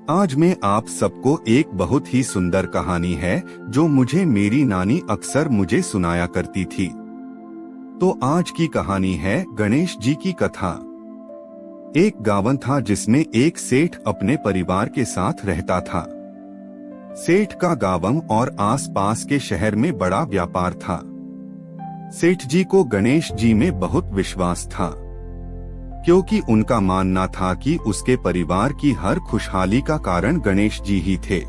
आज मैं आप सबको एक बहुत ही सुंदर कहानी है जो मुझे मेरी नानी अक्सर मुझे सुनाया करती थी। तो आज की कहानी है गणेश जी की कथा। एक गांव था जिसमें एक सेठ अपने परिवार के साथ रहता था। सेठ का गांव और आसपास के शहर में बड़ा व्यापार था। सेठ जी को गणेश जी में बहुत विश्वास था, क्योंकि उनका मानना था कि उसके परिवार की हर खुशहाली का कारण गणेश जी ही थे।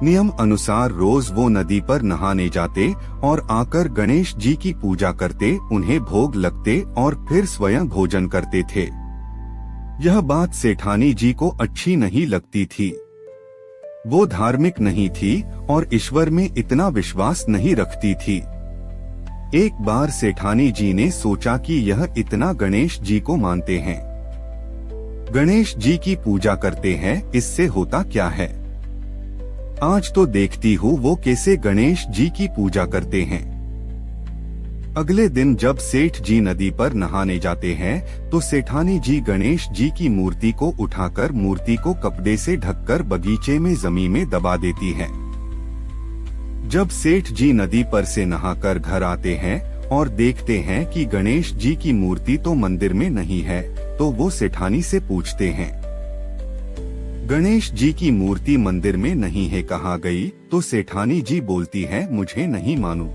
नियम अनुसार रोज वो नदी पर नहाने जाते और आकर गणेश जी की पूजा करते, उन्हें भोग लगते और फिर स्वयं भोजन करते थे। यह बात सेठानी जी को अच्छी नहीं लगती थी। वो धार्मिक नहीं थी और ईश्वर में इतना विश्वास नहीं रखती थी। एक बार सेठानी जी ने सोचा कि यह इतना गणेश जी को मानते हैं, गणेश जी की पूजा करते हैं, इससे होता क्या है। आज तो देखती हूँ वो कैसे गणेश जी की पूजा करते हैं। अगले दिन जब सेठ जी नदी पर नहाने जाते हैं तो सेठानी जी गणेश जी की मूर्ति को उठाकर मूर्ति को कपड़े से ढककर बगीचे में जमीन में दबा देती है। जब सेठ जी नदी पर से नहाकर घर आते हैं और देखते हैं कि गणेश जी की मूर्ति तो मंदिर में नहीं है, तो वो सेठानी से पूछते हैं, गणेश जी की मूर्ति मंदिर में नहीं है, कहाँ गई? तो सेठानी जी बोलती है, मुझे नहीं मालूम।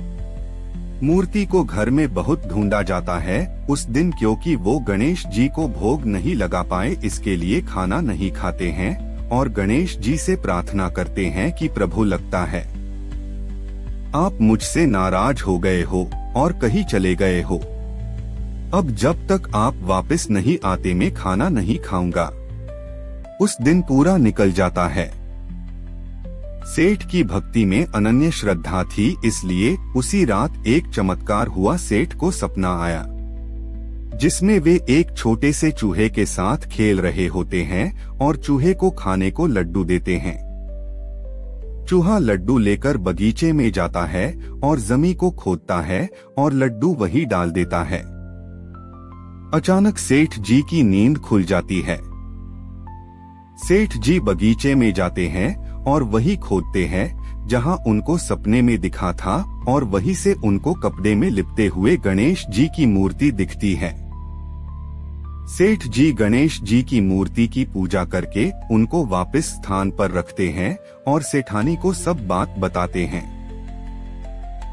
मूर्ति को घर में बहुत ढूंढा जाता है उस दिन, क्योंकि वो गणेश जी को भोग नहीं लगा पाए, इसके लिए खाना नहीं खाते हैं और गणेश जी से प्रार्थना करते हैं कि प्रभु लगता है आप मुझसे नाराज हो गए हो और कहीं चले गए हो। अब जब तक आप वापस नहीं आते मैं खाना नहीं खाऊंगा। उस दिन पूरा निकल जाता है। सेठ की भक्ति में अनन्य श्रद्धा थी, इसलिए उसी रात एक चमत्कार हुआ। सेठ को सपना आया जिसमें वे एक छोटे से चूहे के साथ खेल रहे होते हैं और चूहे को खाने को लड्डू देते हैं। चूहा लड्डू लेकर बगीचे में जाता है और जमीन को खोदता है और लड्डू वही डाल देता है। अचानक सेठ जी की नींद खुल जाती है। सेठ जी बगीचे में जाते हैं और वही खोदते हैं जहां उनको सपने में दिखा था और वहीं से उनको कपड़े में लिपटे हुए गणेश जी की मूर्ति दिखती है। सेठ जी गणेश जी की मूर्ति की पूजा करके उनको वापस स्थान पर रखते हैं और सेठानी को सब बात बताते हैं।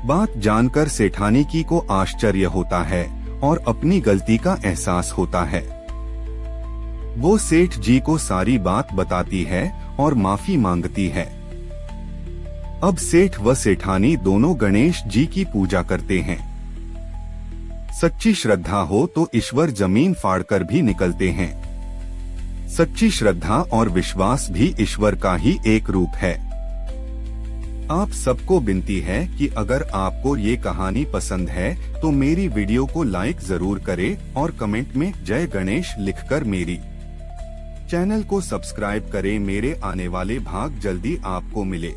बात जानकर सेठानी की को आश्चर्य होता है और अपनी गलती का एहसास होता है। वो सेठ जी को सारी बात बताती है और माफी मांगती है। अब सेठ व सेठानी दोनों गणेश जी की पूजा करते हैं। सच्ची श्रद्धा हो तो ईश्वर जमीन फाड़कर भी निकलते हैं। सच्ची श्रद्धा और विश्वास भी ईश्वर का ही एक रूप है। आप सबको विनती है कि अगर आपको ये कहानी पसंद है तो मेरी वीडियो को लाइक जरूर करें और कमेंट में जय गणेश लिखकर मेरी चैनल को सब्सक्राइब करें। मेरे आने वाले भाग जल्दी आपको मिले।